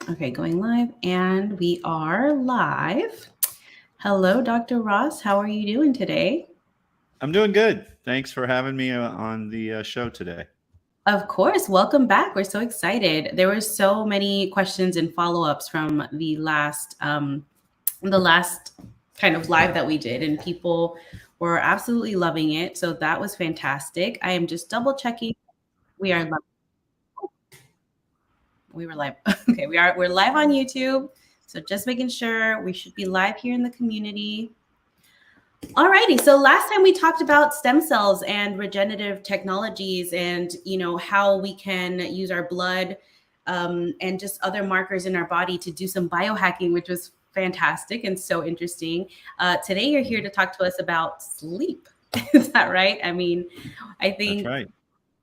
Okay, going live, and we are live. Hello, Dr. Ross. How are you doing today? I'm doing good. Thanks for having me on the show today. Of course, welcome back. We're so excited. There were so many questions and follow-ups from the last kind of live that we did, and people were absolutely loving it. So that was fantastic. I am just double checking. We are live. We were live. Okay, we're live on YouTube. So just making sure we should be live here in the community. Alrighty, so last time we talked about stem cells and regenerative technologies, and how we can use our blood and just other markers in our body to do some biohacking, which was fantastic and so interesting. Today, you're here to talk to us about sleep. Is that right? I mean, I That's think right.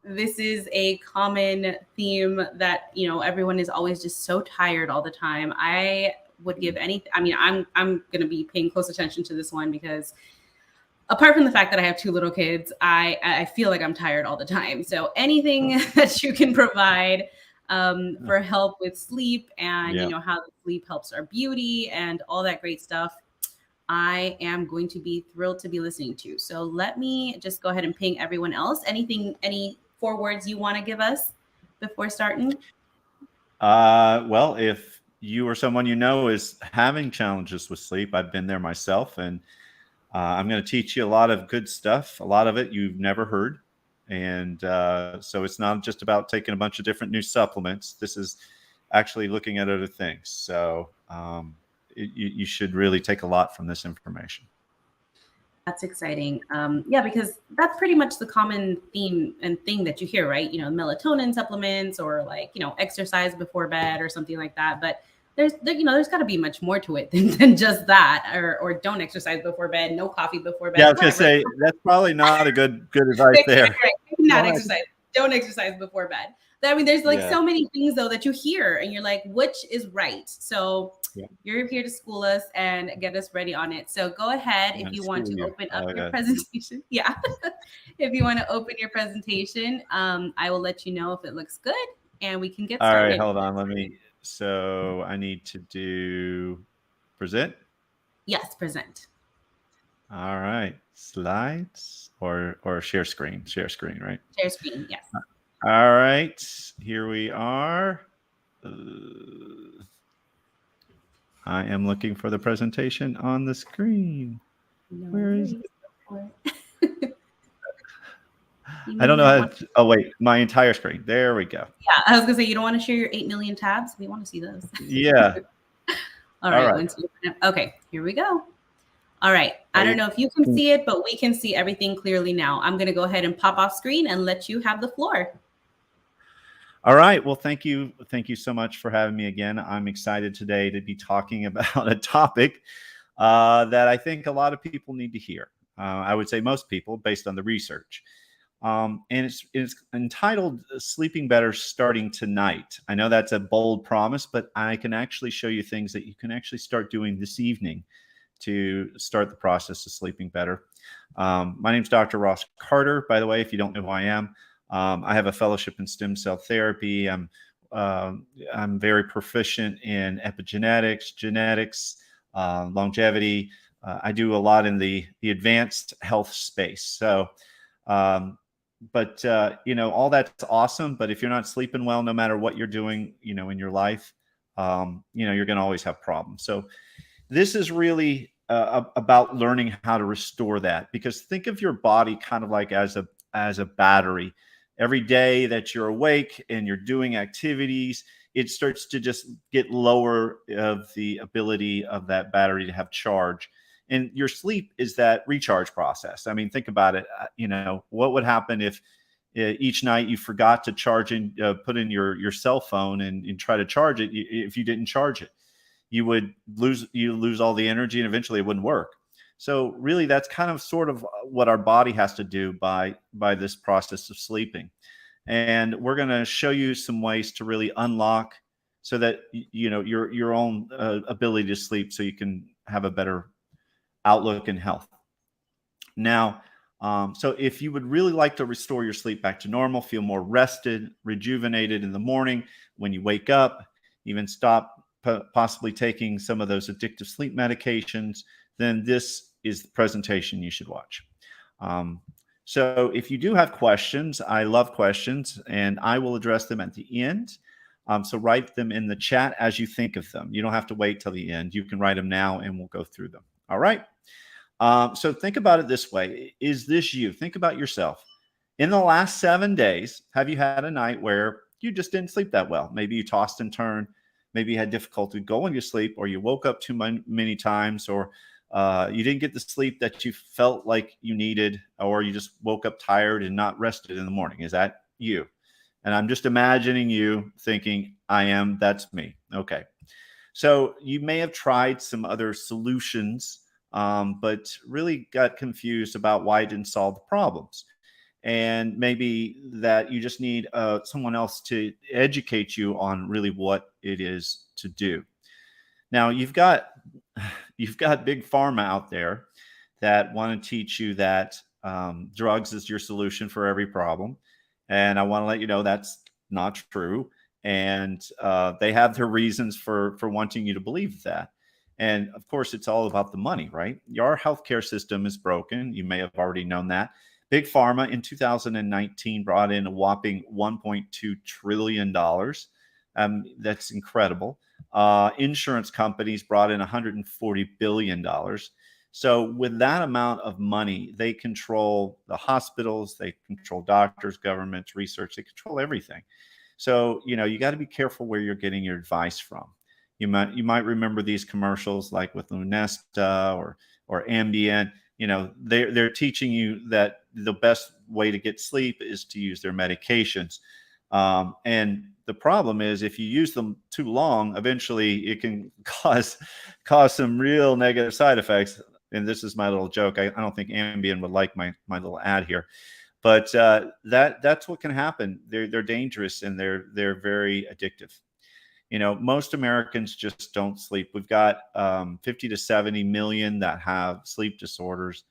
this is a common theme that everyone is always just so tired all the time. I would give anything. I mean, I'm going to be paying close attention to this one because apart from the fact that I have two little kids, I feel like I'm tired all the time. So anything that you can provide for help with sleep, and Yeah. how sleep helps our beauty and all that great stuff, I am going to be thrilled to be listening to. So let me just go ahead and ping everyone else. Any 4 words you want to give us before starting? Well, if you or someone you know is having challenges with sleep, I've been there myself, and I'm going to teach you a lot of good stuff. A lot of it you've never heard, and so it's not just about taking a bunch of different new supplements. This is actually looking at other things. So you should really take a lot from this information. That's exciting. Yeah, because that's pretty much the common theme and thing that you hear, right? Melatonin supplements, or like, exercise before bed or something like that. But there's got to be much more to it than just that, or don't exercise before bed, no coffee before Yeah, I bed, was going to whatever. say that's probably not a good advice Right, there. right. Not Don't exercise. Don't exercise before bed. I mean, there's like Yeah. so many things though that you hear, and you're like, which is right? So Yeah. you're here to school us and get us ready on it. So go ahead if you want School to you. open up Oh, your yeah. presentation. Yeah, if you want to open your presentation, I will let you know if it looks good, and we can get All right, started. hold on. So I need to do present. Yes, present. All right, slides or share screen. Share screen, right? Share screen. Yes. All right, here we are. I am looking for the presentation on the screen. No Where is worries. it? Go for it. You I may don't know not how want. to, oh wait, my entire screen. There we go. Yeah, I was gonna say you don't want to share your 8 million tabs. We want to see those. Yeah. All All right. right. Once you open it. Okay, here we go. All right. I Are don't you? know if you can see it, but we can see everything clearly now. I'm going to go ahead and pop off screen and let you have the floor. All right. Well, thank you. Thank you so much for having me again. I'm excited today to be talking about a topic that I think a lot of people need to hear. I would say most people, based on the research. And it's entitled Sleeping Better Starting Tonight. I know that's a bold promise, but I can actually show you things that you can actually start doing this evening to start the process of sleeping better. My name is Dr. Ross Carter, by the way, if you don't know who I am. I have a fellowship in stem cell therapy. Uh, I'm very proficient in epigenetics, genetics, longevity. I do a lot in the advanced health space. So, but all that's awesome. But if you're not sleeping well, no matter what you're doing, in your life, you're going to always have problems. So this is really about learning how to restore that, because think of your body kind of like as a battery. Every day that you're awake and you're doing activities, it starts to just get lower of the ability of that battery to have charge. And your sleep is that recharge process. I mean, think about it. What would happen if each night you forgot to charge in, put in your cell phone and try to charge it? If you didn't charge it, you lose all the energy, and eventually it wouldn't work. So really, that's kind of sort of what our body has to do by this process of sleeping. And we're going to show you some ways to really unlock, so that your own ability to sleep, so you can have a better outlook in health. Now, so if you would really like to restore your sleep back to normal, feel more rested, rejuvenated in the morning when you wake up, even stop possibly taking some of those addictive sleep medications, then this is the presentation you should watch. So if you do have questions, I love questions, and I will address them at the end. So write them in the chat as you think of them. You don't have to wait till the end. You can write them now, and we'll go through them. All right. So think about it this way. Is this you? Think about yourself. In the last 7 days, have you had a night where you just didn't sleep that well? Maybe you tossed and turned. Maybe you had difficulty going to sleep, or you woke up too many times, or you didn't get the sleep that you felt like you needed, or you just woke up tired and not rested in the morning. Is that you? And I'm just imagining you thinking, that's me. Okay. So you may have tried some other solutions, but really got confused about why it didn't solve the problems. And maybe that you just need someone else to educate you on really what it is to do. Now you've got big pharma out there that want to teach you that drugs is your solution for every problem. And I want to let you know that's not true. And they have their reasons for wanting you to believe that. And of course, it's all about the money, right? Your healthcare system is broken. You may have already known that. Big Pharma in 2019 brought in a whopping $1.2 trillion. That's incredible. Insurance companies brought in $140 billion. So with that amount of money, they control the hospitals, they control doctors, governments, research, they control everything. So, you got to be careful where you're getting your advice from. You might remember these commercials like with Lunesta or Ambien. They're teaching you that the best way to get sleep is to use their medications. And the problem is if you use them too long, eventually it can cause some real negative side effects. And this is my little joke. I don't think Ambien would like my little ad here, but that's what can happen. They're dangerous, and they're very addictive. Most Americans just don't sleep. We've got 50 to 70 million that have sleep disorders.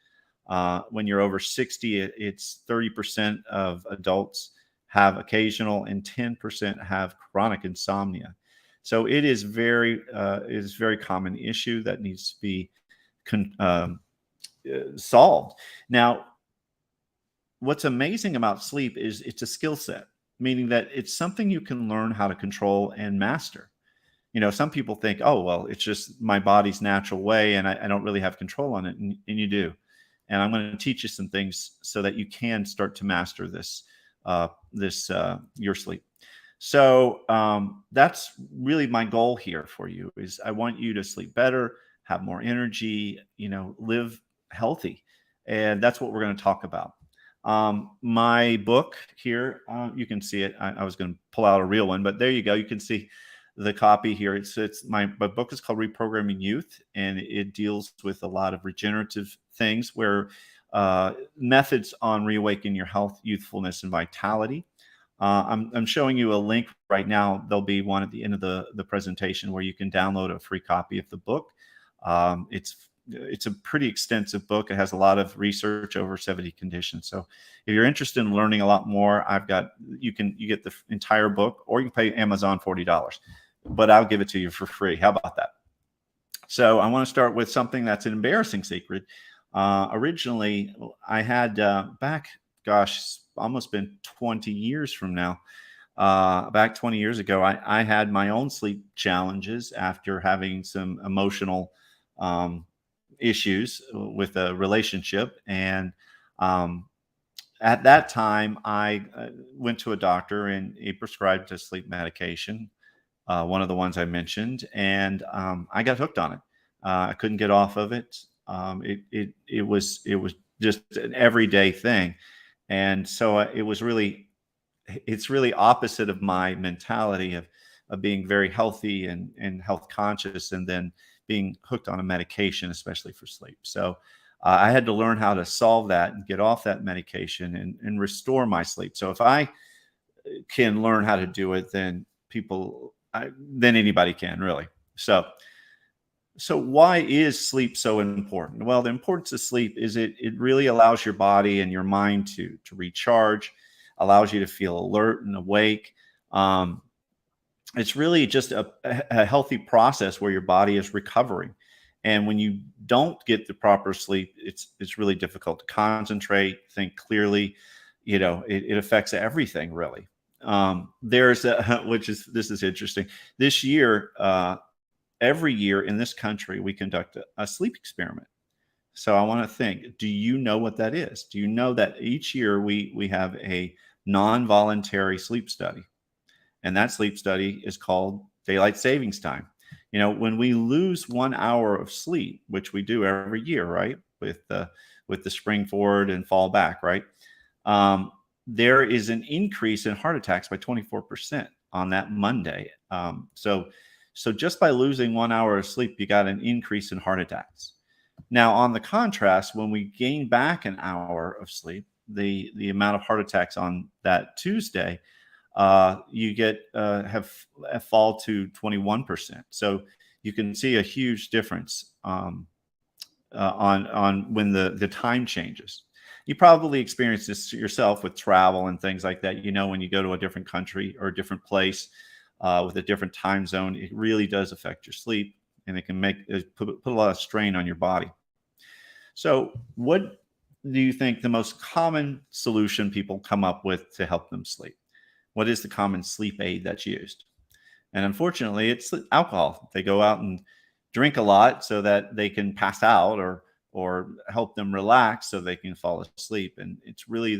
When you're over 60, it's 30% of adults have occasional, and 10% have chronic insomnia. So it is very common issue that needs to be solved. Now, what's amazing about sleep is it's a skill set, meaning that it's something you can learn how to control and master. Some people think, oh, well, it's just my body's natural way and I don't really have control on it. And you do. And I'm going to teach you some things so that you can start to master this, your sleep. So that's really my goal here for you is I want you to sleep better, have more energy, live healthy. And that's what we're going to talk about. My book here, you can see it. I was going to pull out a real one, but there you go. You can see the copy here. My book is called Reprogramming Youth, and it deals with a lot of regenerative things where methods on reawakening your health, youthfulness, and vitality. I'm showing you a link right now. There'll be one at the end of the presentation where you can download a free copy of the book. It's a pretty extensive book. It has a lot of research over 70 conditions. So if you're interested in learning a lot more, you get the entire book, or you can pay Amazon $40, but I'll give it to you for free. How about that? So I want to start with something that's an embarrassing secret. Originally, I had almost been 20 years from now. Back 20 years ago, I had my own sleep challenges after having some emotional issues with a relationship. And at that time, I went to a doctor and he prescribed a sleep medication, one of the ones I mentioned, and I got hooked on it. I couldn't get off of it. It was just an everyday thing. And so it's really opposite of my mentality of being very healthy and health conscious, and then being hooked on a medication, especially for sleep. So I had to learn how to solve that and get off that medication and restore my sleep. So if I can learn how to do it, then anybody can, really. So why is sleep so important? Well, the importance of sleep is it really allows your body and your mind to recharge, allows you to feel alert and awake. it's really just a healthy process where your body is recovering. And when you don't get the proper sleep, it's really difficult to concentrate, think clearly. It affects everything really. There's a, this is interesting. This year, every year in this country, we conduct a sleep experiment. So I want to think, do you know what that is? Do you know that each year we have a non-voluntary sleep study? And that sleep study is called daylight savings time. When we lose 1 hour of sleep, which we do every year, right? With the spring forward and fall back, right? There is an increase in heart attacks by 24% on that Monday. So just by losing 1 hour of sleep, you got an increase in heart attacks. Now, on the contrast, when we gain back an hour of sleep, the amount of heart attacks on that Tuesday, you get have fall to 21%. So you can see a huge difference on when the time changes. You probably experience this yourself with travel and things like that. When you go to a different country or a different place with a different time zone, it really does affect your sleep, and it can put a lot of strain on your body. So what do you think the most common solution people come up with to help them sleep? What is the common sleep aid that's used? And unfortunately, it's alcohol. They go out and drink a lot so that they can pass out, or help them relax so they can fall asleep. And it's really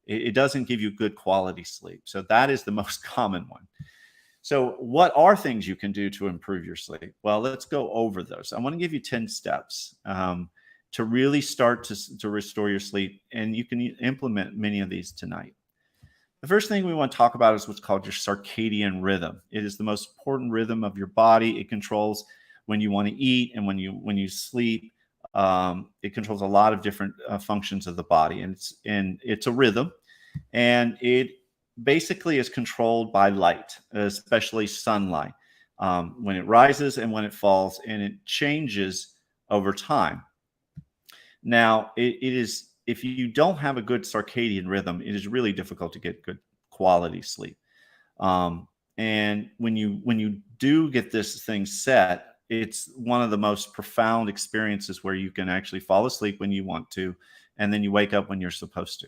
it doesn't give you good quality sleep. So that is the most common one. So what are things you can do to improve your sleep? Well, let's go over those. I want to give you 10 steps to really start to restore your sleep. And you can implement many of these tonight. The first thing we want to talk about is what's called your circadian rhythm. It is the most important rhythm of your body. It controls when you want to eat and when you sleep. It controls a lot of different functions of the body, and it's a rhythm, and it basically is controlled by light, especially sunlight, when it rises and when it falls, and it changes over time. Now, it is, if you don't have a good circadian rhythm, it is really difficult to get good quality sleep. And when you do get this thing set, it's one of the most profound experiences where you can actually fall asleep when you want to, and then you wake up when you're supposed to.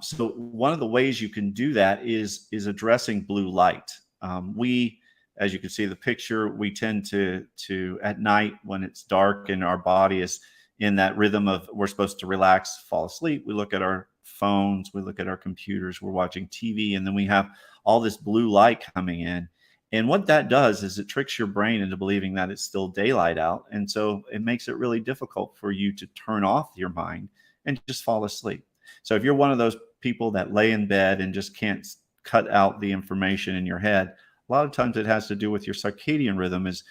So one of the ways you can do that is addressing blue light. As you can see the picture, we tend to at night when it's dark and our body is in that rhythm of we're supposed to relax, fall asleep, we look at our phones, we look at our computers, we're watching TV, and then we have all this blue light coming in. And what that does is it tricks your brain into believing that it's still daylight out. And so it makes it really difficult for you to turn off your mind and just fall asleep. So if you're one of those people that lay in bed and just can't cut out the information in your head, a lot of times it has to do with your circadian rhythm is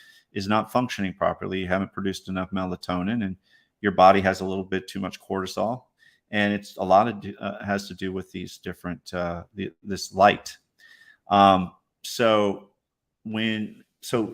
not functioning properly. You haven't produced enough melatonin, and your body has a little bit too much cortisol. And it's a lot of has to do with these different this light. So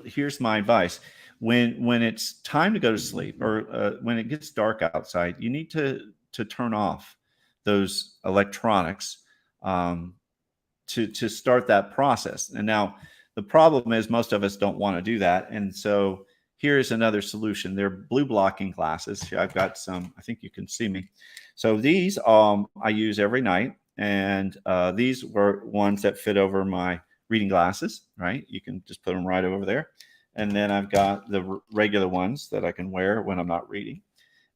here's my advice. When it's time to go to sleep, or when it gets dark outside, you need to turn off those electronics to start that process. And now the problem is most of us don't want to do that. And so here's another solution. They're blue blocking glasses. I've got some, I think you can see me. So these I use every night. And these were ones that fit over my reading glasses, right? You can just put them right over there. And then I've got the regular ones that I can wear when I'm not reading.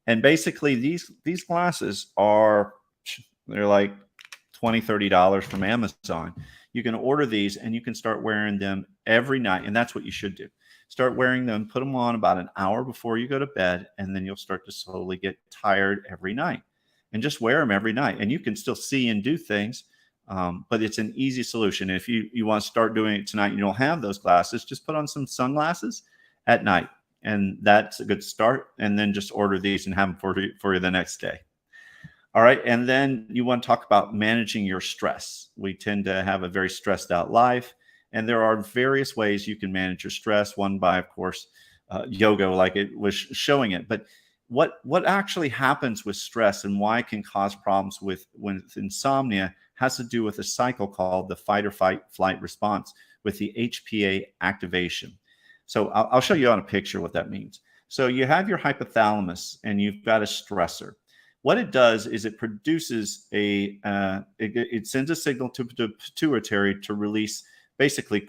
And basically these glasses they're like $20, $30 from Amazon. You can order these and you can start wearing them every night. And that's what you should do. Start wearing them, put them on about an hour before you go to bed, and then you'll start to slowly get tired every night. And just wear them every night. And you can still see and do things, but it's an easy solution. If you want to start doing it tonight and you don't have those glasses, just put on some sunglasses at night. And that's a good start. And then just order these and have them for you the next day. All right. And then you want to talk about managing your stress. We tend to have a very stressed out life. And there are various ways you can manage your stress. One by, of course, yoga, like it was showing it. But what actually happens with stress and why it can cause problems with insomnia has to do with a cycle called the fight or flight response, with the HPA activation. So I'll show you on a picture what that means. So you have your hypothalamus and you've got a stressor. What it does is it produces it sends a signal to the pituitary to release basically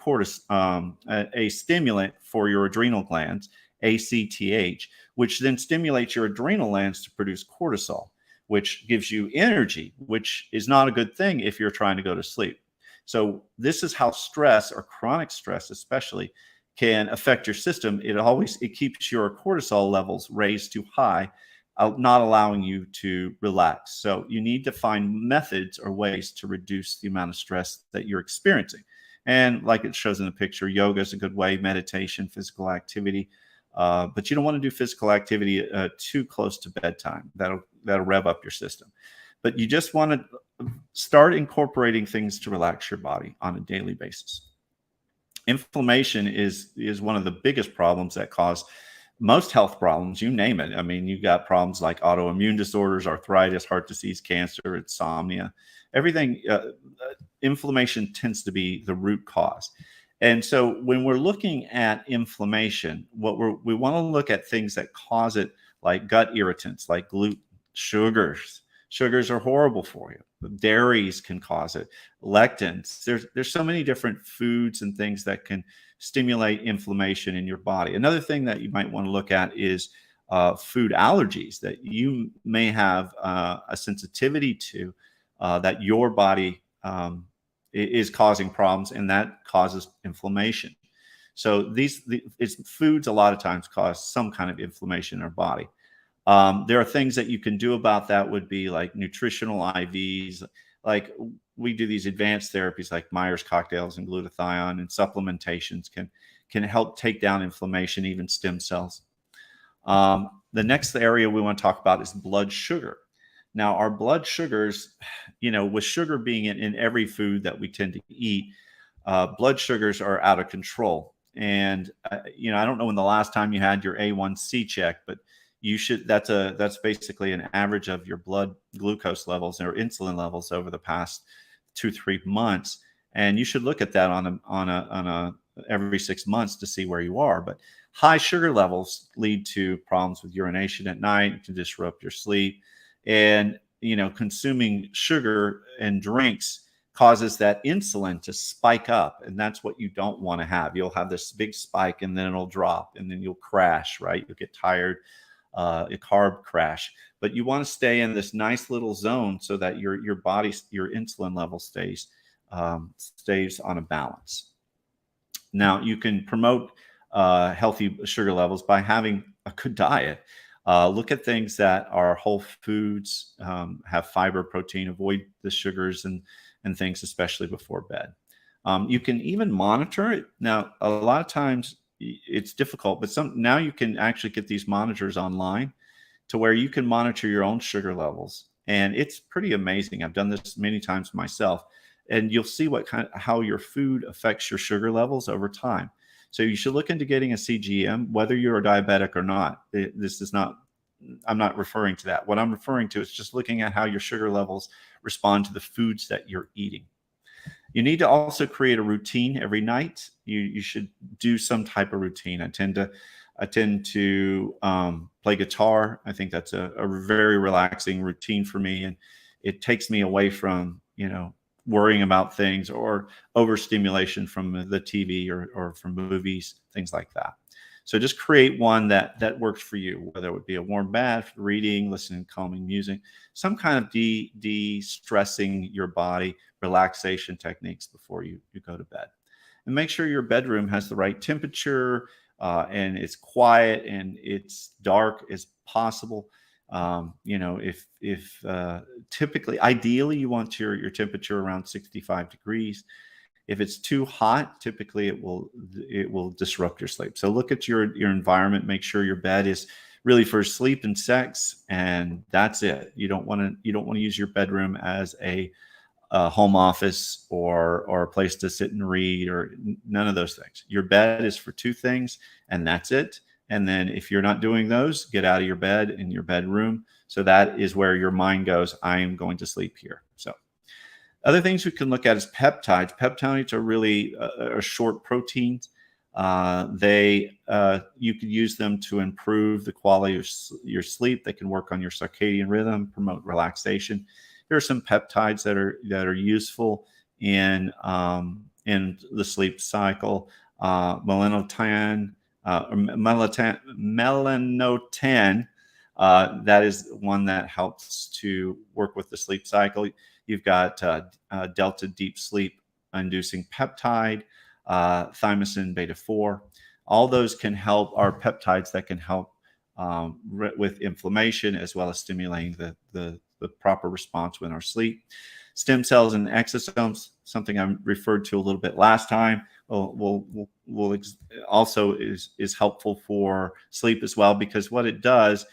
a stimulant for your adrenal glands, ACTH, which then stimulates your adrenal glands to produce cortisol, which gives you energy, which is not a good thing if you're trying to go to sleep. So this is how stress, or chronic stress especially, can affect your system. It keeps your cortisol levels raised too high, not allowing you to relax. So you need to find methods or ways to reduce the amount of stress that you're experiencing. And like it shows in the picture, yoga is a good way, meditation, physical activity. But you don't want to do physical activity too close to bedtime. That'll rev up your system. But you just want to start incorporating things to relax your body on a daily basis. Inflammation is one of the biggest problems that cause most health problems, you name it. I mean, you've got problems like autoimmune disorders, arthritis, heart disease, cancer, insomnia, everything. Inflammation tends to be the root cause. And so when we're looking at inflammation, we want to look at things that cause it, like gut irritants, like gluten, sugars. Sugars are horrible for you. Dairies can cause it. Lectins. There's so many different foods and things that can stimulate inflammation in your body. Another thing that you might want to look at is food allergies that you may have a sensitivity to, that your body is causing problems, and that causes inflammation. So foods a lot of times cause some kind of inflammation in our body. There are things that you can do about that, would be like nutritional IVs. Like we do these advanced therapies like Myers cocktails and glutathione, and supplementations can help take down inflammation, even stem cells. The next area we want to talk about is blood sugar. Now, our blood sugars, with sugar being in every food that we tend to eat, blood sugars are out of control. And, I don't know when the last time you had your A1C check, but that's basically an average of your blood glucose levels or insulin levels over the past 2-3 months. And you should look at that on a every 6 months to see where you are. But high sugar levels lead to problems with urination at night. It can disrupt your sleep. And, consuming sugar and drinks causes that insulin to spike up. And that's what you don't want to have. You'll have this big spike and then it'll drop and then you'll crash, right? You'll get tired, a carb crash. But you want to stay in this nice little zone so that your insulin level stays on a balance. Now, you can promote healthy sugar levels by having a good diet. Look at things that are whole foods, have fiber, protein, avoid the sugars and things, especially before bed. You can even monitor it. Now, a lot of times it's difficult, but now you can actually get these monitors online to where you can monitor your own sugar levels. And it's pretty amazing. I've done this many times myself, and you'll see how your food affects your sugar levels over time. So you should look into getting a CGM, whether you're a diabetic or not. I'm not referring to that. What I'm referring to is just looking at how your sugar levels respond to the foods that you're eating. You need to also create a routine every night. You should do some type of routine. I tend to play guitar. I think that's a very relaxing routine for me, and it takes me away from worrying about things or overstimulation from the TV or from movies, things like that. So just create one that works for you, whether it would be a warm bath, reading, listening to calming music, some kind of de-stressing your body, relaxation techniques before you go to bed. And make sure your bedroom has the right temperature, and it's quiet and it's dark as possible. If typically, ideally, you want your temperature around 65 degrees. If it's too hot, typically it will disrupt your sleep. So look at your environment. Make sure your bed is really for sleep and sex, and that's it. You don't want to use your bedroom as a home office or a place to sit and read, or none of those things. Your bed is for two things, and that's it. And then if you're not doing those, get out of your bed in your bedroom. So that is where your mind goes, I am going to sleep here. So Other things we can look at is peptides. Peptides are really are short proteins. You could use them to improve the quality of your sleep. They can work on your circadian rhythm, promote relaxation. There are some peptides that are useful in the sleep cycle. Melanotan, melanotan. That is one that helps to work with the sleep cycle. You've got delta deep sleep inducing peptide, thymosin beta 4. All those can help, are peptides that can help with inflammation as well as stimulating the proper response when our sleep. Stem cells and exosomes, something I referred to a little bit last time, also is helpful for sleep as well, because what it does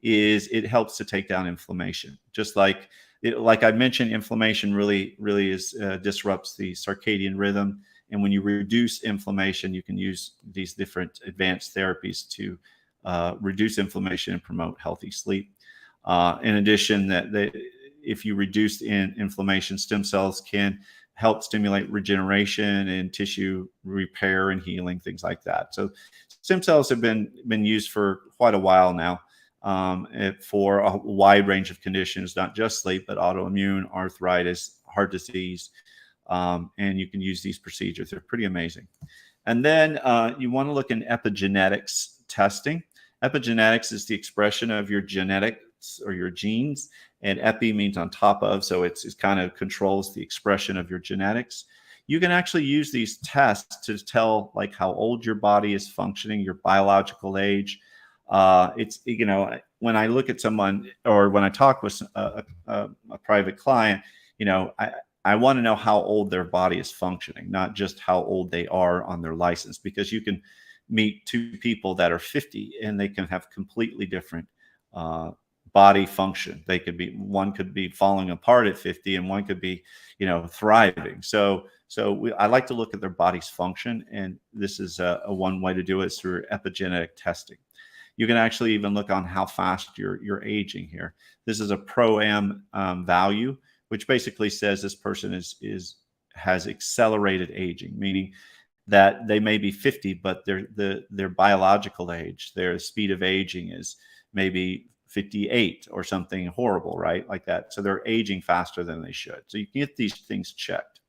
is it helps to take down inflammation. Just like I mentioned, inflammation really disrupts the circadian rhythm. And when you reduce inflammation, you can use these different advanced therapies to reduce inflammation and promote healthy sleep. In addition, if you reduce inflammation, stem cells can help stimulate regeneration and tissue repair and healing, things like that. So stem cells have been used for quite a while now for a wide range of conditions, not just sleep, but autoimmune, arthritis, heart disease. And you can use these procedures. They're pretty amazing. And then you want to look in epigenetics testing. Epigenetics is the expression of your genetics or your genes, and epi means on top of, so it kind of controls the expression of your genetics. You can actually use these tests to tell like how old your body is functioning, your biological age. It's, when I look at someone, or when I talk with a private client, I want to know how old their body is functioning, not just how old they are on their license, because you can meet two people that are 50 and they can have completely different body function. One could be falling apart at 50 and one could be, thriving. So I like to look at their body's function. And this is a one way to do it, is through epigenetic testing. You can actually even look on how fast you're aging here. This is a pro-am value, which basically says this person has accelerated aging, meaning that they may be 50, but their biological age, their speed of aging is maybe 58 or something horrible, right? Like that. So they're aging faster than they should. So you can get these things checked.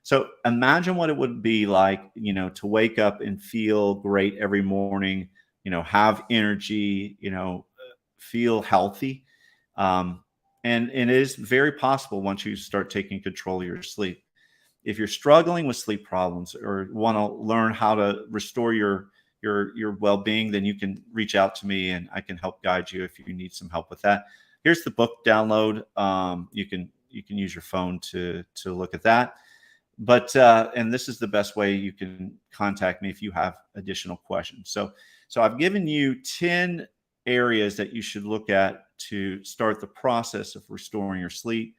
So imagine what it would be like, to wake up and feel great every morning, have energy, feel healthy. And it is very possible once you start taking control of your sleep. If you're struggling with sleep problems or want to learn how to restore your well-being, then you can reach out to me and I can help guide you if you need some help with that. Here's the book download. You can use your phone to look at that. But and this is the best way you can contact me if you have additional questions. So I've given you 10 areas that you should look at to start the process of restoring your sleep.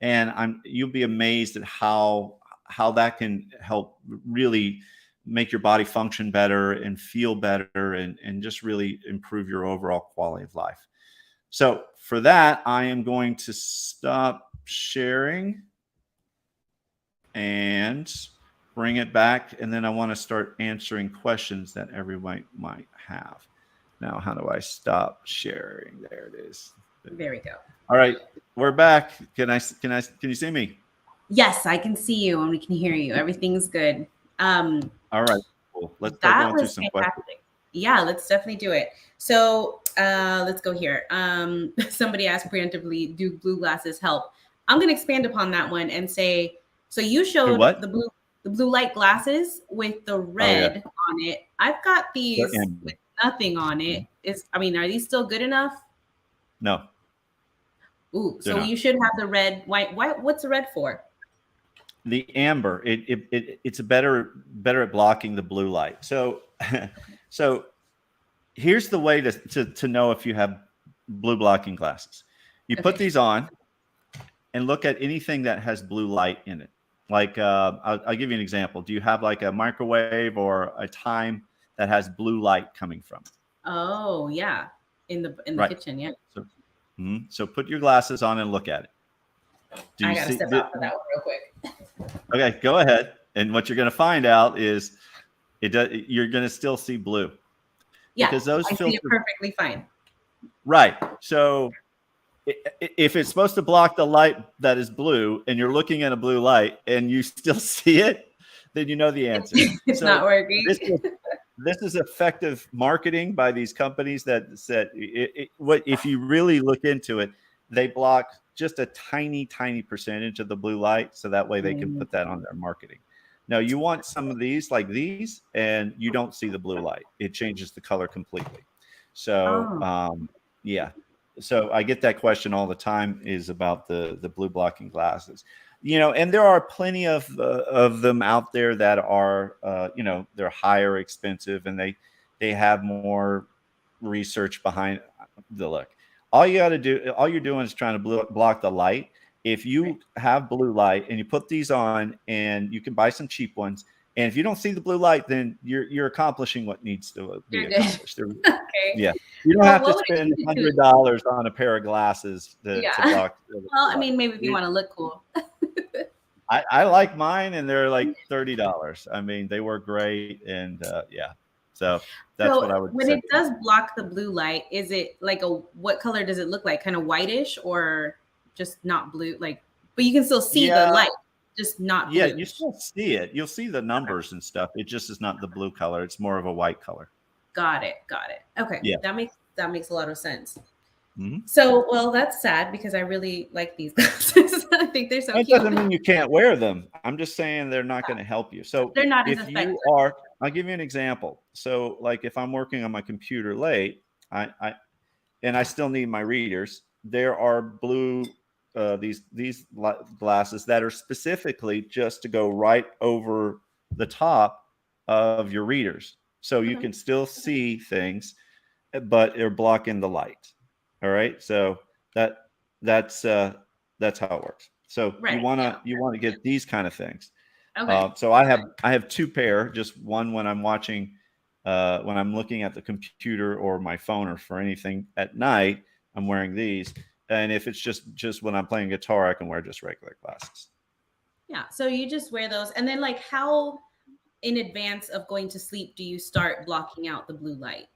And you'll be amazed at how that can help really make your body function better and feel better and just really improve your overall quality of life. So for that, I am going to stop sharing and bring it back. And then I want to start answering questions that everyone might have. Now, how do I stop sharing? There it is. There we go. All right, we're back. Can you see me? Yes, I can see you and we can hear you. Everything's good. All right, cool. Let's start going through some questions. Yeah, let's definitely do it. So let's go here. Somebody asked preemptively, do blue glasses help? I'm going to expand upon that one and say, so you showed the blue light glasses with the red on it. I've got these with nothing on it. Are these still good enough? No. Ooh, so you should have the red. Why? What's the red for? The amber. It's better at blocking the blue light. So here's the way to know if you have blue blocking glasses. You put these on and look at anything that has blue light in it. Like I'll give you an example. Do you have like a microwave or a time that has blue light coming from it? Oh yeah, in the kitchen, yeah. So put your glasses on and look at it. Do I you gotta see? step out for that one real quick. Okay, go ahead. And what you're going to find out is you're going to still see blue Yeah, because those I see it filters. perfectly fine. Right. So if it's supposed to block the light that is blue and you're looking at a blue light and you still see it, then you know the answer. It's So not working. this is effective marketing by these companies that said what if you really look into it, they block just a tiny percentage of the blue light, so that way they can put that on their marketing. Now you want some of these like these, and you don't see the blue light; it changes the color completely. So yeah, so I get that question all the time is about the blue blocking glasses. And there are plenty of them out there that are they're higher expensive, and they have more research behind the look. All you're doing is trying to block the light. If you have blue light and you put these on, and you can buy some cheap ones, and if you don't see the blue light, then you're accomplishing what needs to be accomplished. Okay. Yeah, you don't have to spend to $100 on a pair of glasses to block. Well, I mean, maybe if you want to look cool. I like mine, and they're like $30. I mean, they work great, and yeah. So that's what I would when say. it does block the blue light, is it like what color does it look like? Kind of whitish, or just not blue? Like, but you can still see the light, just not blue. Yeah, you still see it. You'll see the numbers and stuff. It just is not the blue color. It's more of a white color. Got it. Okay. Yeah. That makes a lot of sense. Mm-hmm. So, well, that's sad because I really like these glasses. I think they're so cute. That doesn't mean you can't wear them. I'm just saying they're not going to help you. So they're not as if effective. I'll give you an example. So like if I'm working on my computer late, I still need my readers. There are blue these glasses that are specifically just to go right over the top of your readers, so you can still see things, but they're blocking the light. All right, so that's how it works. So you want to get these kind of things. Okay. So I have two pair, just one when I'm watching, when I'm looking at the computer or my phone or for anything at night, I'm wearing these. And if it's just when I'm playing guitar, I can wear just regular glasses. Yeah. So you just wear those. And then like how in advance of going to sleep do you start blocking out the blue light?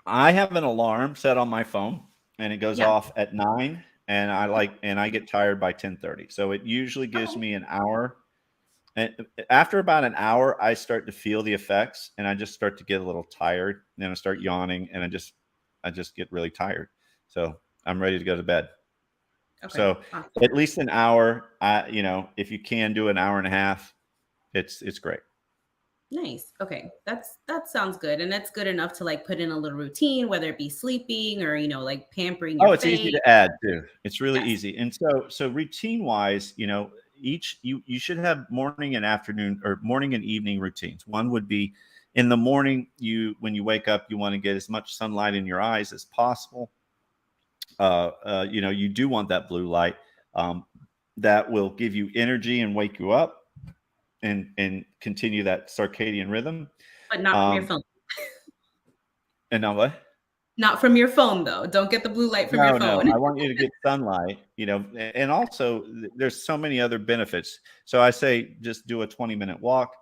I have an alarm set on my phone, and it goes off at 9, and I get tired by 10:30. So it usually gives me an hour. And after about an hour, I start to feel the effects, and I just start to get a little tired. Then I start yawning, and I just get really tired. So I'm ready to go to bed. Okay. So at least an hour. If you can do an hour and a half, it's great. Nice. Okay. That sounds good. And that's good enough to like put in a little routine, whether it be sleeping or, like pampering your face. Easy to add too. It's really easy. And so routine wise, you should have morning and afternoon or morning and evening routines. One would be in the morning, when you wake up, you want to get as much sunlight in your eyes as possible. You do want that blue light that will give you energy and wake you up and continue that circadian rhythm. But not from your phone. And now what? Not from your phone, though. Don't get the blue light from your phone. No, I want you to get sunlight, and also there's so many other benefits. So I say just do a 20-minute walk.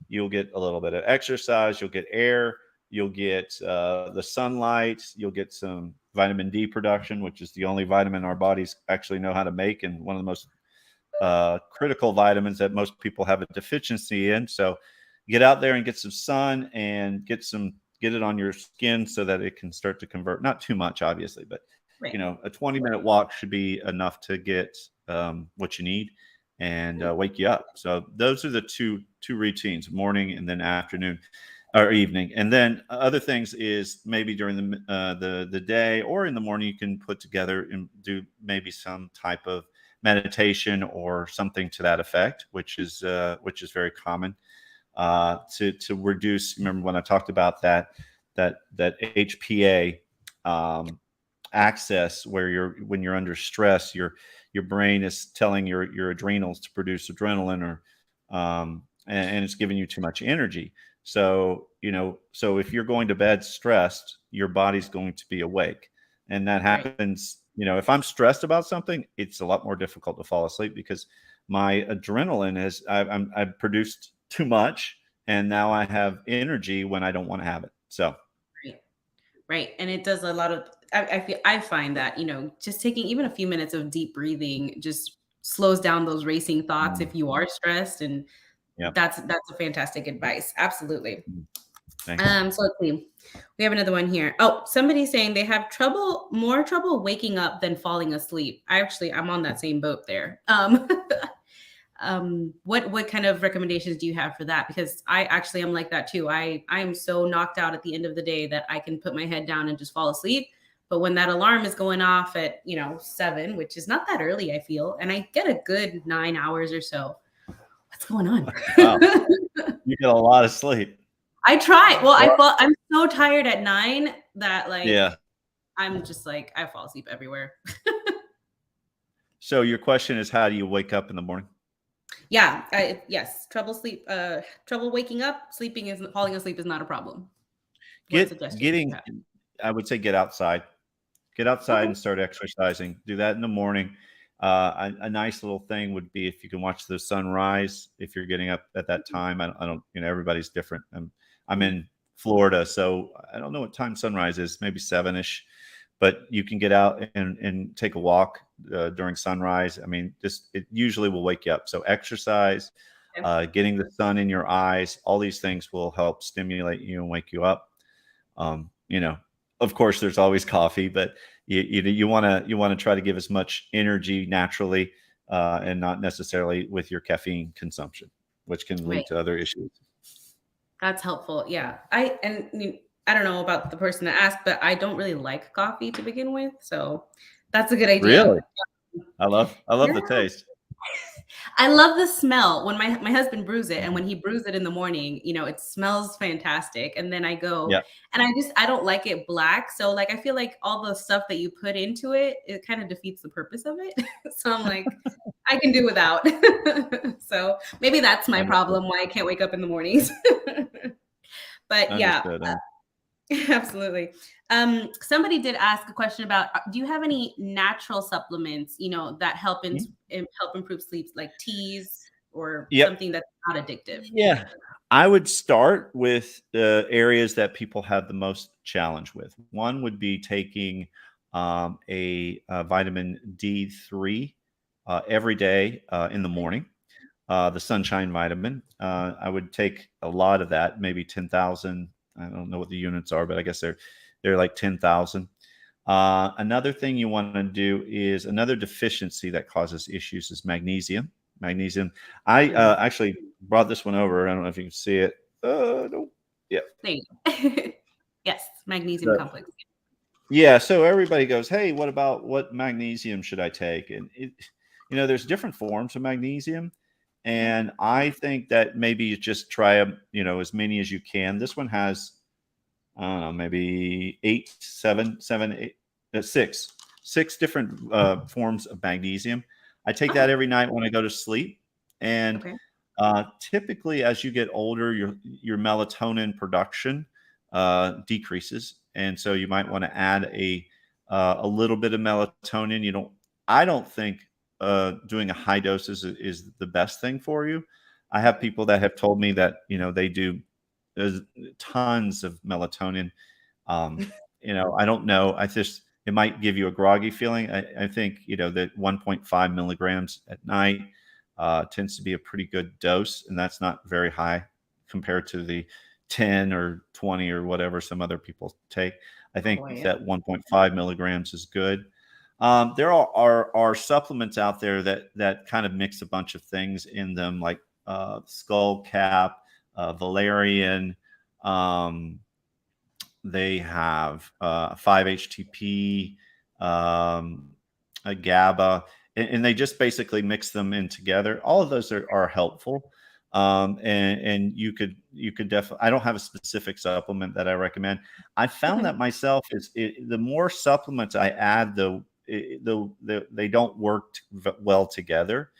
You'll get a little bit of exercise. You'll get air. You'll get the sunlight. You'll get some vitamin D production, which is the only vitamin our bodies actually know how to make, and one of the most critical vitamins that most people have a deficiency in. So get out there and get some sun and get it on your skin so that it can start to convert. Not too much, obviously, but a 20-minute walk should be enough to get what you need and wake you up. So those are the two routines, morning and then afternoon or evening. And then other things is maybe during the day or in the morning, you can put together and do maybe some type of meditation or something to that effect, which is very common to reduce. Remember when I talked about that HPA access, where when you're under stress, your brain is telling your adrenals to produce adrenaline, or and it's giving you too much energy. So if you're going to bed stressed, your body's going to be awake, and that happens if I'm stressed about something, it's a lot more difficult to fall asleep because my adrenaline is I've produced too much, and now I have energy when I don't want to have it. So Right. Right. And it does a lot of, I find that, just taking even a few minutes of deep breathing just slows down those racing thoughts if you are stressed. And yeah. that's a fantastic advice. Absolutely. Thank you. So let's see. We have another one here. Oh, somebody's saying they have more trouble waking up than falling asleep. I'm on that same boat there. What kind of recommendations do you have for that? Because I actually am like that too. I'm so knocked out at the end of the day that I can put my head down and just fall asleep. But when that alarm is going off at 7, which is not that early, I feel, and I get a good 9 hours or so. What's going on? Wow. You get a lot of sleep. I try. Well, I'm so tired at 9 that Yeah. I'm just like, I fall asleep everywhere. So your question is, how do you wake up in the morning? Yeah. Yes. Trouble waking up. Falling asleep is not a problem. What suggestions do you have? I would say get outside. Get outside Okay. and start exercising. Do that in the morning. A nice little thing would be if you can watch the sunrise. If you're getting up at that time, I don't. Everybody's different. I'm in Florida, so I don't know what time sunrise is. Maybe 7ish, but you can get out and take a walk during sunrise. I mean, it usually will wake you up. So exercise, Okay. getting the sun in your eyes, all these things will help stimulate you and wake you up. Of course, there's always coffee, but you want to try to give as much energy naturally, and not necessarily with your caffeine consumption, which can Right. lead to other issues. That's helpful. Yeah. I don't know about the person that asked, but I don't really like coffee to begin with. So that's a good idea. Really, I love Yeah. the taste. I love the smell when my husband brews it, and when he brews it in the morning, it smells fantastic. And then I go Yeah, and I don't like it black. So I feel like all the stuff that you put into it, it kind of defeats the purpose of it. So I'm like, I can do without. So maybe that's my understood. problem why I can't wake up in the mornings. But yeah, Understood. absolutely. Somebody did ask a question about, do you have any natural supplements, that help improve sleep, like teas or Yep. something that's not addictive? Yeah. I would start with the areas that people have the most challenge with. One would be taking a vitamin D3 every day in the morning, the sunshine vitamin. I would take a lot of that, maybe 10,000. I don't know what the units are, but I guess they're like 10,000. Another thing you want to do is another deficiency that causes issues is magnesium. Magnesium. I actually brought this one over. I don't know if you can see it. No. Yeah. There you go. Yes, magnesium complex. Yeah. So everybody goes, hey, what magnesium should I take? And there's different forms of magnesium. And I think that maybe you just try them, as many as you can. This one has, I don't know, maybe 6 different forms of magnesium. I take that every night when I go to sleep. And Okay. typically, as you get older, your melatonin production decreases, and so you might want to add a little bit of melatonin. I don't think doing a high dose is the best thing for you. I have people that have told me that they do tons of melatonin. I don't know. It might give you a groggy feeling. I think that 1.5 milligrams at night tends to be a pretty good dose, and that's not very high compared to the 10 or 20 or whatever some other people take. I think Boy, yeah. that 1.5 milligrams is good. There are supplements out there that kind of mix a bunch of things in them, like skull cap, valerian. They have 5-HTP, a GABA, and they just basically mix them in together. All of those are helpful. And you could definitely. I don't have a specific supplement that I recommend. I found that myself the more supplements I add, they don't work well together,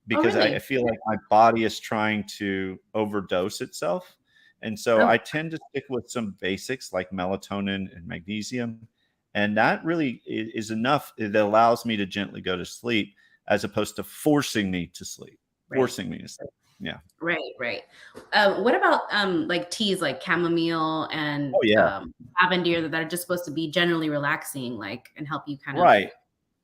because I really? feel like my body is trying to overdose itself. And so Oh, I tend to stick with some basics like melatonin and magnesium. And that really is enough that allows me to gently go to sleep, as opposed to forcing me to sleep. Right. Forcing me to sleep. Yeah. Right. What about like teas like chamomile and Oh yeah. lavender that are just supposed to be generally relaxing, like, and help you kind of Right.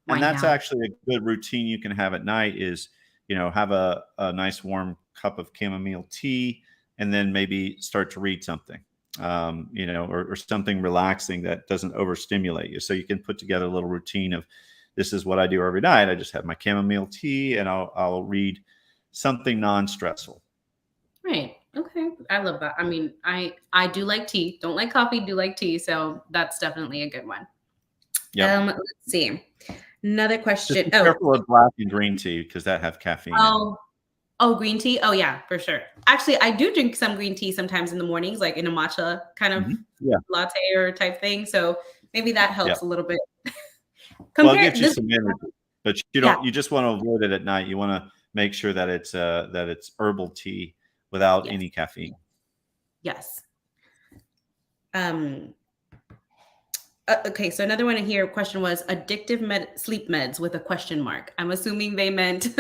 And wind that's down? actually a good routine you can have at night is, have a nice warm cup of chamomile tea, and then maybe start to read something, or something relaxing that doesn't overstimulate you. So you can put together a little routine of, this is what I do every night. I just have my chamomile tea and I'll read something non-stressful. Right. Okay. I love that. I mean, I do like tea. Don't like coffee, do like tea. So that's definitely a good one. Yep. Let's see. Another Just question. be careful of black and green tea because that have caffeine in them. Oh, oh, green tea. Oh yeah, for sure. Actually, I do drink some green tea sometimes in the mornings, like in a matcha kind of Yeah. latte or type thing. So maybe that Yeah. helps a little bit. Well, it Compare gives you this. some energy, but Yeah. you just want to avoid it at night. You want to make sure that it's herbal tea without Yes. any caffeine. Yes. Okay, so another one in here question was addictive sleep meds with a question mark. I'm assuming they meant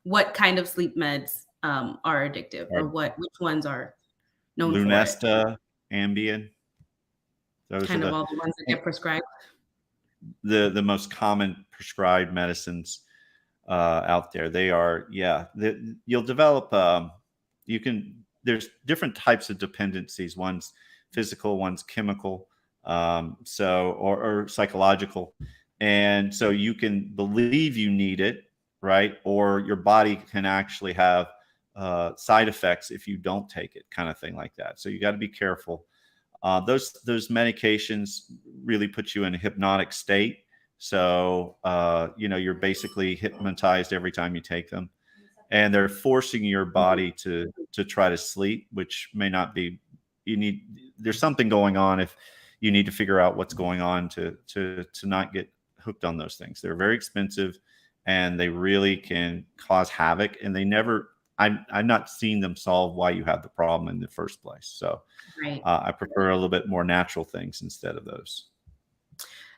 what kind of sleep meds are addictive, or which ones are known for it. Lunesta, Ambien, those are Kind of all the ones that get prescribed. the most common prescribed medicines out there. They are, you'll develop, there's different types of dependencies. One's physical, one's chemical, or psychological. And so you can believe you need it, right? Or your body can actually have side effects if you don't take it, kind of thing like that. So you got to be careful. Those medications really put you in a hypnotic state. So you're basically hypnotized every time you take them, and they're forcing your body to try to sleep, which may not be. There's something going on if you need to figure out what's going on to not get hooked on those things. They're very expensive, and they really can cause havoc. And they never. I've not seen them solve why you have the problem in the first place. So Right. I prefer a little bit more natural things instead of those.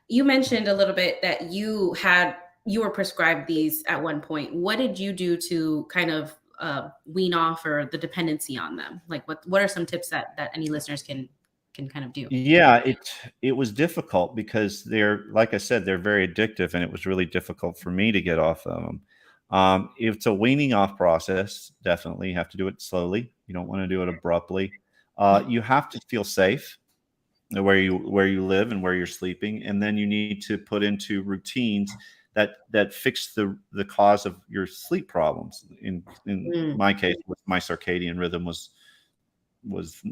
You mentioned a little bit that you were prescribed these at one point. What did you do to kind of wean off or the dependency on them? Like what are some tips that any listeners can kind of do? Yeah, it was difficult because they're, like I said, they're very addictive, and it was really difficult for me to get off of them. It's a weaning off process. Definitely, you have to do it slowly. You don't want to do it abruptly. You have to feel safe where you live and where you're sleeping, and then you need to put into routines that fix the cause of your sleep problems. In my case, my circadian rhythm was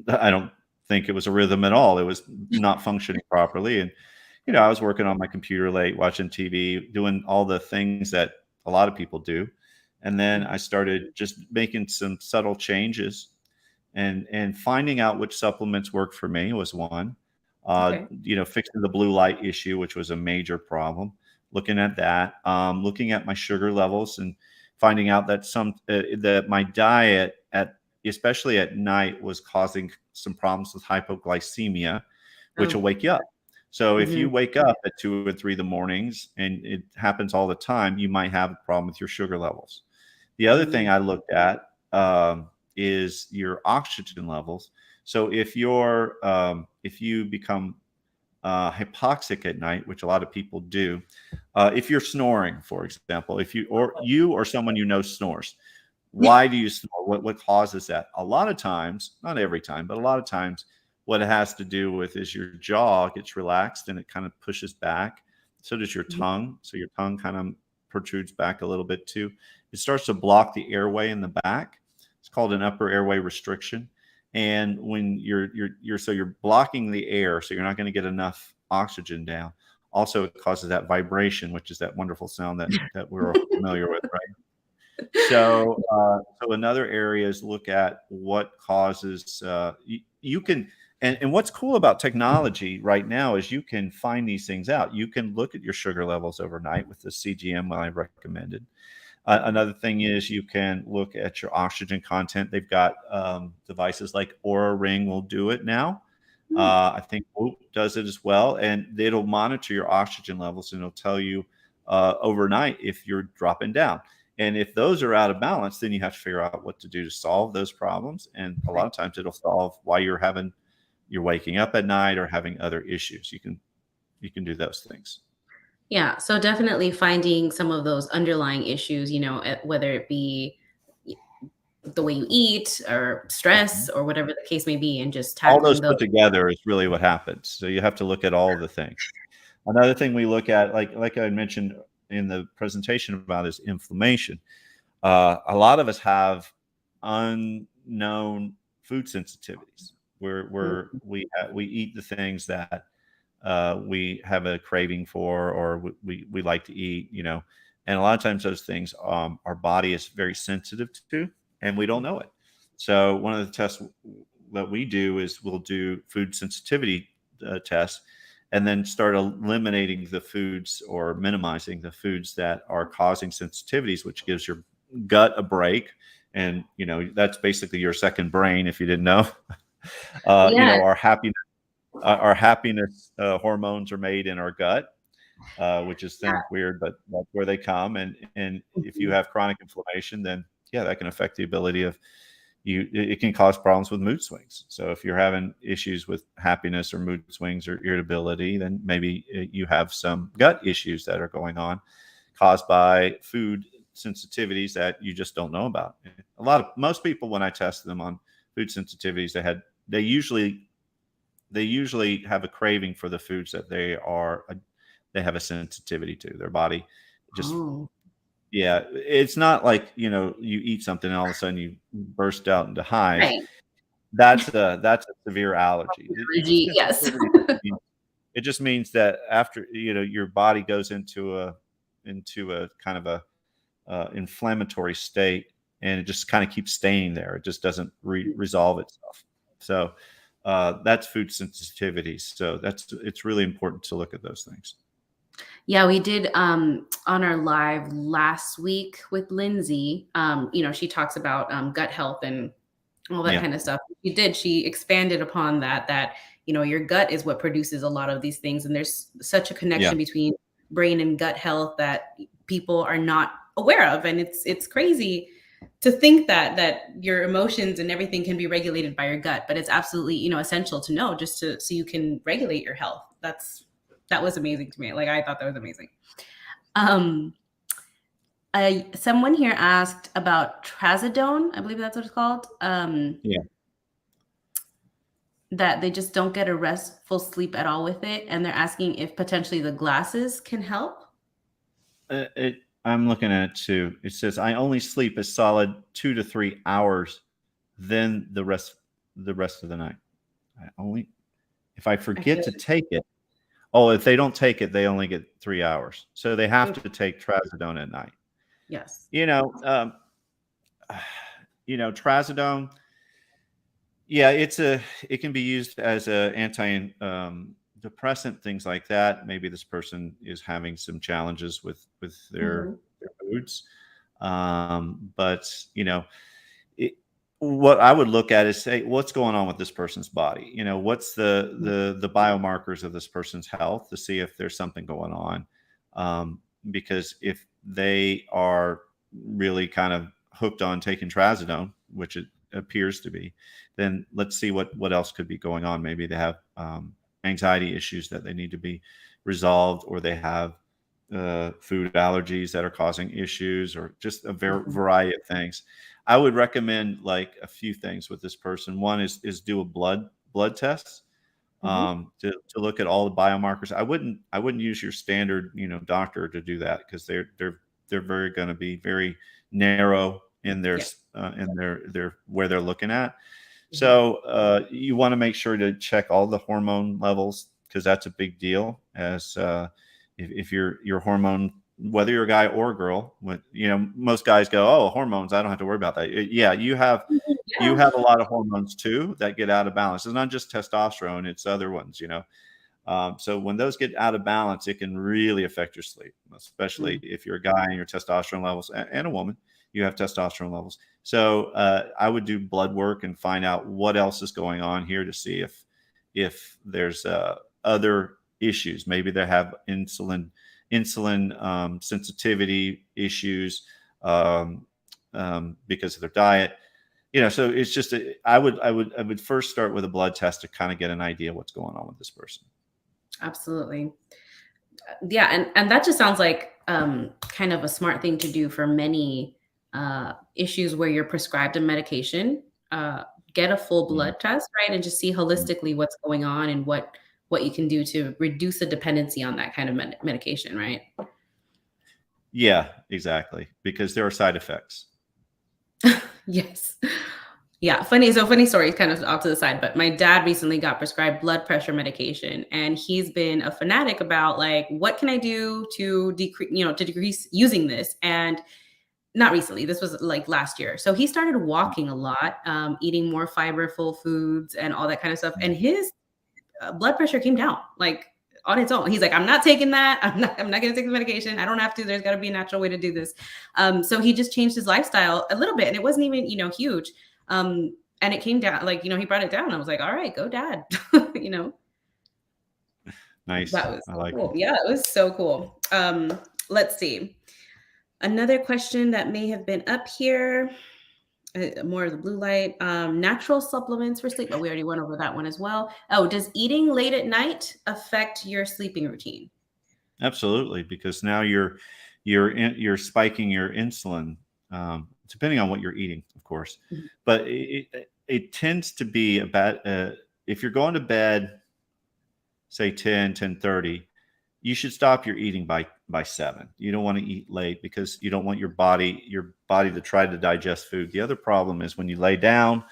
I don't think it was a rhythm at all. It was not functioning properly, and I was working on my computer late, watching TV, doing all the things that a lot of people do, and then I started just making some subtle changes, and finding out which supplements worked for me was one. Okay. Fixing the blue light issue, which was a major problem. Looking at that, looking at my sugar levels, and finding out that that my diet especially at night was causing some problems with hypoglycemia, which will wake you up. So if you wake up at 2 or 3 in the mornings, and it happens all the time, you might have a problem with your sugar levels. The other thing I looked at is your oxygen levels. So if you become hypoxic at night, which a lot of people do, if you're snoring, for example, if you or someone snores, why do you snore? What causes that? A lot of times, not every time, but a lot of times, what it has to do with is your jaw gets relaxed and it kind of pushes back. So does your tongue. So your tongue kind of protrudes back a little bit too. It starts to block the airway in the back. It's called an upper airway restriction. And when you're blocking the air, so you're not going to get enough oxygen down. Also, it causes that vibration, which is that wonderful sound that we're all familiar with, right? So another area is look at what causes. You can, and what's cool about technology right now is you can find these things out. You can look at your sugar levels overnight with the CGM I recommended. Another thing is you can look at your oxygen content. They've got devices like Aura Ring will do it now. I think Whoop does it as well, and it'll monitor your oxygen levels, and it'll tell you overnight if you're dropping down. And if those are out of balance, then you have to figure out what to do to solve those problems. And a lot Right. of times it'll solve why you're waking up at night or having other issues. You can do those things. Yeah, so definitely finding some of those underlying issues, whether it be y- the way you eat or stress or whatever the case may be, and just All those tackling those. put together is really what happens. So you have to look at all the things. Another thing we look at, like I mentioned in the presentation about, is inflammation. A lot of us have unknown food sensitivities where we eat the things that we have a craving for, or we like to eat, and a lot of times those things our body is very sensitive to, and we don't know it. So one of the tests that we do is we'll do food sensitivity tests, and then start eliminating the foods or minimizing the foods that are causing sensitivities, which gives your gut a break. And that's basically your second brain, if you didn't know. Yeah. Our happiness hormones are made in our gut, which is sounds weird, but that's where they come. And if you Mhm. have chronic inflammation, then yeah, that can affect the ability of you. It can cause problems with mood swings. So if you're having issues with happiness or mood swings or irritability, then maybe you have some gut issues that are going on, caused by food sensitivities that you just don't know about. Most people, when I test them on food sensitivities, they usually have a craving for the foods that they have a sensitivity to. Their body just, Oh, yeah, it's not like you eat something and all of a sudden you burst out into hives. right. That's a severe allergy. The Allergy, yes. sensitivity it just means that after your body goes into a kind of a inflammatory state, and it just kind of keeps staying there. It just doesn't resolve itself. So that's food sensitivities. So it's really important to look at those things. Yeah, we did on our live last week with Lindsay. She talks about gut health and all that Yeah, kind of stuff. She expanded upon that, your gut is what produces a lot of these things. And there's such a yeah, connection between brain and gut health that people are not aware of. And it's crazy to think that your emotions and everything can be regulated by your gut, but it's absolutely, essential to know just so you can regulate your health. That was amazing to me. Like, I thought that was amazing. Um, Someone here asked about trazodone. I believe that's what it's called. yeah. That they just don't get a restful sleep at all with it, and they're asking if potentially the glasses can help. I'm looking at it too. It says I only sleep a solid 2 to 3 hours, then the rest of the night. I only If I I forget feel to take it. Oh, if they don't take it, they only get 3 hours. So they have like, to take trazodone at night. yes. You know, um, trazodone. Yeah, it can be used as a anti depressant, things like that. Maybe this person is having some challenges with Hmm. their moods. But it, what I would look at is say, what's going on with this person's body? What's the biomarkers of this person's health, to see if there's something going on. Because if they are really kind of hooked on taking trazodone, which it appears to be, then let's see what else could be going on. Maybe they have anxiety issues that they need to be resolved, or they have food allergies that are causing issues, or just a Hmm. variety of things. I would recommend like a few things with this person. One is do a blood test, Hmm. to look at all the biomarkers. I wouldn't use your standard doctor to do that, because they're very going to be very narrow in their Yeah. where they're looking at. Hmm. So you want to make sure to check all the hormone levels, because that's a big deal. As if your hormone, whether you're a guy or a girl, most guys go, oh, hormones, I don't have to worry about that. Yeah, you Yeah. have a lot of hormones too that get out of balance. It's not just testosterone; it's other ones. So when those get out of balance, it can really affect your sleep, especially Mm. if you're a guy and your testosterone levels, and a woman, you have testosterone levels. So I would do blood work and find out what else is going on here, to see if there's other issues. Maybe they have insulin sensitivity issues because of their diet. So it's just I would first start with a blood test to kind of get an idea what's going on with this person. Absolutely. Yeah, and that just sounds like kind of a smart thing to do for many issues where you're prescribed a medication. Get a full Mhm. blood test, right, and just see holistically what's going on and what you can do to reduce the dependency on that kind of medication, right? Yeah, exactly. Because there are side effects. Yes. Yeah, funny story, kind of off to the side, but my dad recently got prescribed blood pressure medication, and he's been a fanatic about like, what can I do to decrease using this? And not recently, this was like last year. So he started walking a lot, eating more fiberful foods and all that kind of stuff. And his blood pressure came down like on its own. He's like, I'm not taking that. I'm not going to take the medication. I don't have to. There's got to be a natural way to do this. So he just changed his lifestyle a little bit, and it wasn't even, huge. And it came down, like, he brought it down. I was like, all right, go dad. you know, Nice. that was I so like cool. it. Yeah, it was so cool. Let's see. Another question that may have been up here, more of the blue light, natural supplements for sleep. But we already went over that one as well. Oh, does eating late at night affect your sleeping routine? Absolutely, because now you're spiking your insulin, depending on what you're eating, of course. Mhm. But it tends to be about if you're going to bed, say 10:30, you should stop your eating by 7. You don't want to eat late because you don't want your body to try to digest food. The other problem is when you lay down,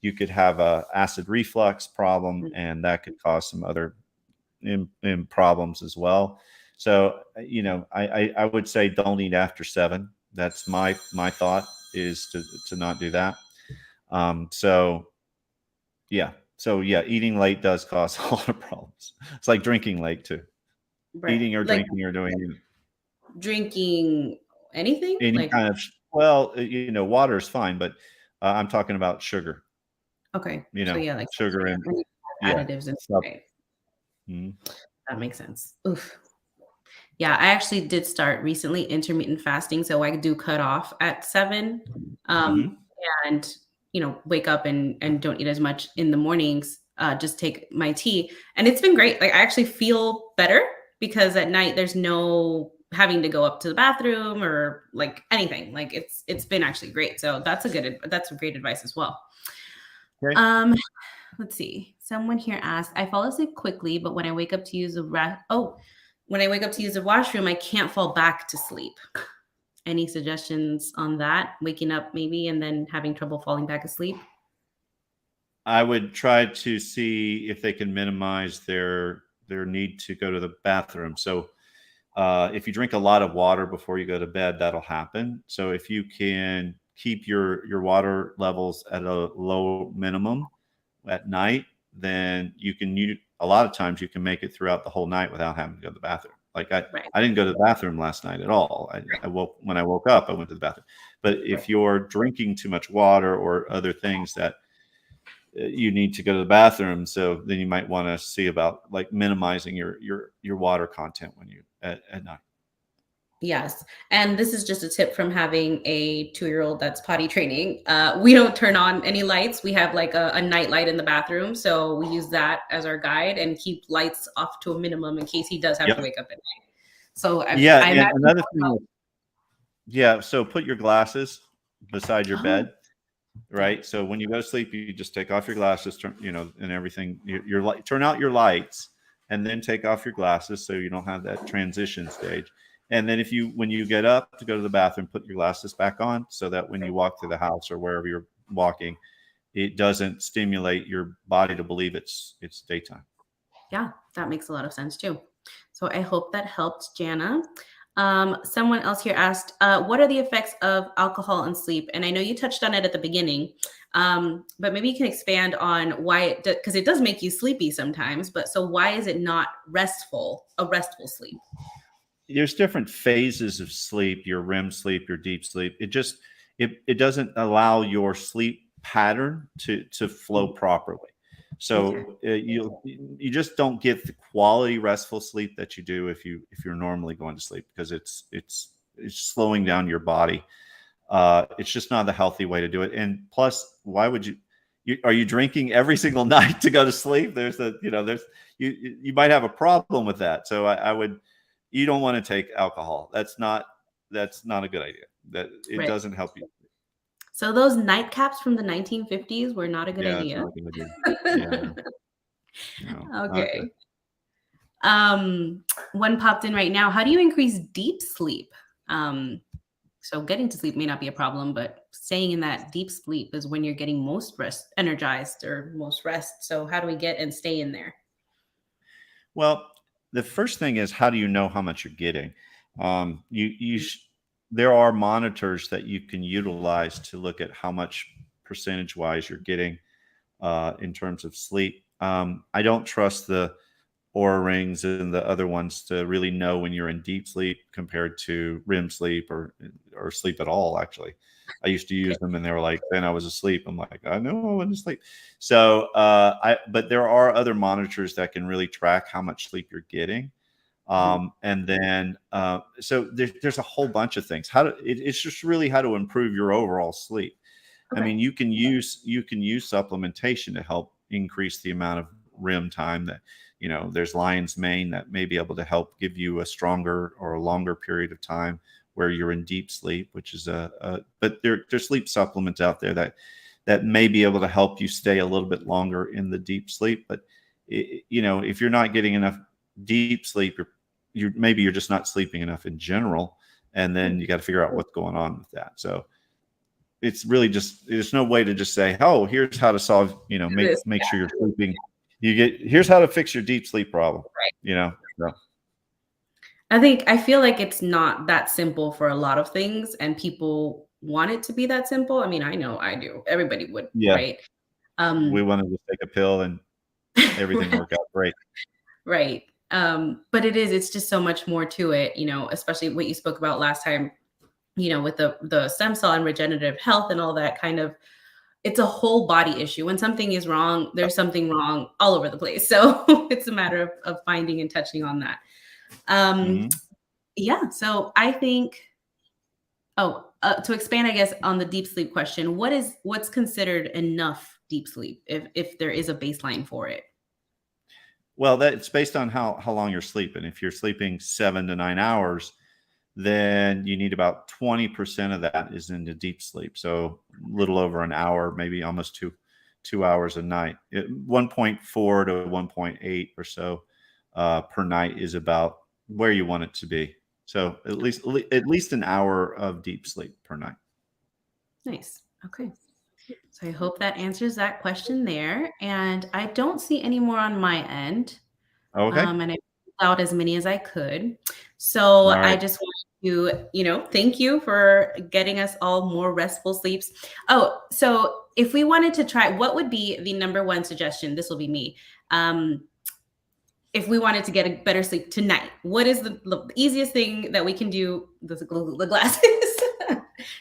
you could have a acid reflux problem, and that could cause some other in problems as well. So I would say don't eat after 7. That's my thought, is to not do that. So eating late does cause a lot of problems. It's like drinking late too. Right. Eating or Like drinking or doing drinking anything? any Like, kind of, well, water is fine, but I'm talking about sugar. okay. So yeah, like Sugar and any yeah, additives and stuff. right. Mhm. That makes sense. Oof. Yeah, I actually did start recently intermittent fasting, so I do cut off at 7, Mhm. and, wake up and don't eat as much in the mornings, just take my tea, and it's been great. Like, I actually feel better because at night there's no having to go up to the bathroom or, like, anything. Like, it's been actually great. So that's great advice as well. Okay. Um, let's see. Someone here asked, I fall asleep quickly, but when I wake up to use when I wake up to use the washroom, I can't fall back to sleep. Any suggestions on that? Waking up maybe and then having trouble falling back asleep? I would try to see if they can minimize their need to go to the bathroom. So if you drink a lot of water before you go to bed, that'll happen. So if you can keep your water levels at a low minimum at night, then a lot of times you can make it throughout the whole night without having to go to the bathroom. Like Right. I didn't go to the bathroom last night at all. When I woke up, I went to the bathroom. But if Right. you're drinking too much water or other things that you need to go to the bathroom, so then you might want to see about like minimizing your water content when you at night. Yes. And this is just a tip from having a 2-year-old that's potty training. We don't turn on any lights. We have like a night light in the bathroom. So we use that as our guide and keep lights off to a minimum in case he does have to Yep. wake up at night. So Yeah, I and imagine. another thing, yeah, so put your glasses beside your Oh, bed, yeah. right? So when you go to sleep, you just take off your glasses, and everything. Your light, turn out your lights, and then take off your glasses so you don't have that transition stage. And then when you get up to go to the bathroom, put your glasses back on so that when you walk through the house or wherever you're walking, it doesn't stimulate your body to believe it's daytime. Yeah, that makes a lot of sense too. So I hope that helped, Jana. Someone else here asked, what are the effects of alcohol and sleep? And I know you touched on it at the beginning, but maybe you can expand on why because it does make you sleepy sometimes. But so why is it not a restful sleep? There's different phases of sleep, your REM sleep, your deep sleep. It doesn't allow your sleep pattern to flow properly. So you just don't get the quality restful sleep that you do if you're normally going to sleep, because it's slowing down your body. It's just not the healthy way to do it. And plus, why would are you drinking every single night to go to sleep? You might have a problem with that. So you don't want to take alcohol. That's not a good idea. That it doesn't help you. So those nightcaps from the 1950s were not a good idea. It's not a good idea. No, okay. One popped in right now. How do you increase deep sleep? So getting to sleep may not be a problem, but staying in that deep sleep is when you're getting most energized or most rest. So how do we get and stay in there? Well, the first thing is, how do you know how much you're getting? There are monitors that you can utilize to look at how much percentage wise you're getting in terms of sleep. I don't trust the Aura rings and the other ones to really know when you're in deep sleep compared to REM sleep or sleep at all. Actually, I used to use them and they were like, then I was asleep. I'm like, I know I wasn't asleep. So but there are other monitors that can really track how much sleep you're getting. And then so there's a whole bunch of things. It's just really how to improve your overall sleep. I mean, you can use supplementation to help increase the amount of REM time. That there's lion's mane that may be able to help give you a stronger or a longer period of time where you're in deep sleep, which is but there's sleep supplements out there that may be able to help you stay a little bit longer in the deep sleep. But if you're not getting enough deep sleep, maybe you're just not sleeping enough in general, and then you got to figure out what's going on with that. So it's really there's no way to just say, oh, here's how to solve, make sure you're sleeping. Here's how to fix your deep sleep problem. So. I feel like it's not that simple for a lot of things, and people want it to be that simple. I mean, I know I do. Everybody would, right? We want to just take a pill and everything work out great. Right. But it's just so much more to it, especially what you spoke about last time, with the stem cell and regenerative health and all that kind of. It's a whole body issue. When something is wrong, there's something wrong all over the place. So it's a matter of finding and touching on that. Yeah. So I think, to expand, I guess, on the deep sleep question, what's considered enough deep sleep if there is a baseline for it? Well, it's based on how long you're sleeping. If you're sleeping 7 to 9 hours, then you need about 20% of that is into deep sleep. So a little over an hour, maybe almost two hours a night. 1.4 to 1.8 or so per night is about where you want it to be. So at least an hour of deep sleep per night. Nice. Okay. So I hope that answers that question there. And I don't see any more on my end. Okay. And I pulled out as many as I could. So I just want to, thank you for getting us all more restful sleeps. Oh, so if we wanted to try, what would be the number one suggestion? This will be me. If we wanted to get a better sleep tonight, what is the easiest thing that we can do? The glasses.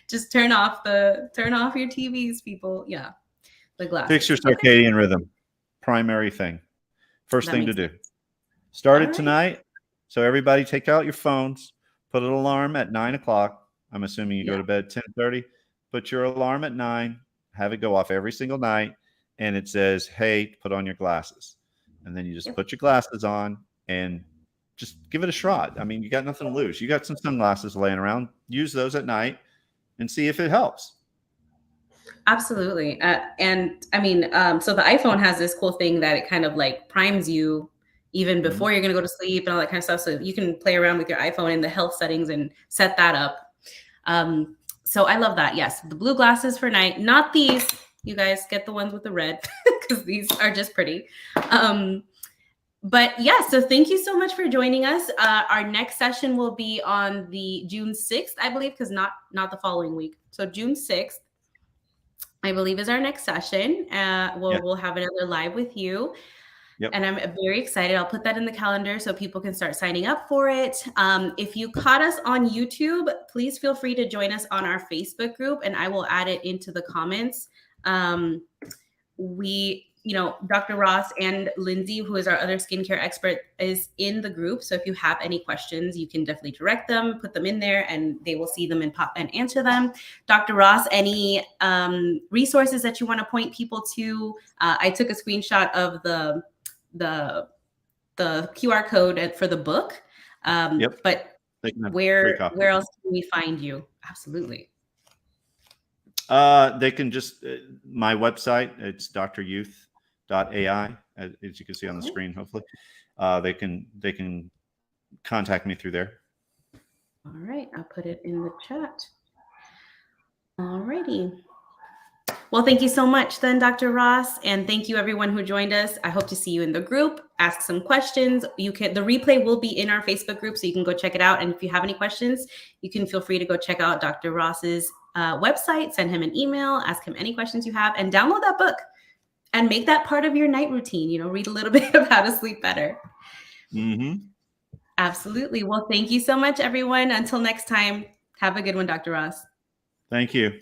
Just turn off your TVs, people. Yeah. The glasses. Fix your circadian rhythm. Primary thing. First thing to do. Start it tonight. So everybody take out your phones, put an alarm at 9 o'clock. I'm assuming you go to bed at 10:30. Put your alarm at 9, have it go off every single night. And it says, hey, put on your glasses. And then you just put your glasses on and just give it a shot. I mean, you got nothing to lose. You got some sunglasses laying around. Use those at night and see if it helps. Absolutely. And I mean, so the iPhone has this cool thing that it kind of like primes you even before you're going to go to sleep and all that kind of stuff. So you can play around with your iPhone in the health settings and set that up. So I love that. Yes. The blue glasses for night, not these. You guys get the ones with the red because these are just pretty. But yeah, so thank you so much for joining us. Our next session will be on the June 6th, I believe, because not the following week. So June 6th, I believe, is our next session. We'll have another live with you. Yep. And I'm very excited. I'll put that in the calendar so people can start signing up for it. If you caught us on YouTube, please feel free to join us on our Facebook group, and I will add it into the comments. Dr. Ross and Lindsay, who is our other skincare expert, is in the group. So if you have any questions, you can definitely direct them, put them in there, and they will see them and answer them. Dr. Ross, any resources that you want to point people to? I took a screenshot of the QR code for the book. Yep. But where else can we find you? Absolutely. They can just my website. It's dryouth.ai, as you can see on the screen. Hopefully, they can contact me through there. All right, I'll put it in the chat. All righty. Well, thank you so much then, Dr. Ross, and thank you everyone who joined us. I hope to see you in the group. Ask some questions. The replay will be in our Facebook group, so you can go check it out. And if you have any questions, you can feel free to go check out Dr. Ross's website, send him an email, ask him any questions you have, and download that book and make that part of your night routine. Read a little bit of how to sleep better. Mm-hmm. Absolutely. Well, thank you so much, everyone. Until next time, have a good one, Dr. Ross. Thank you.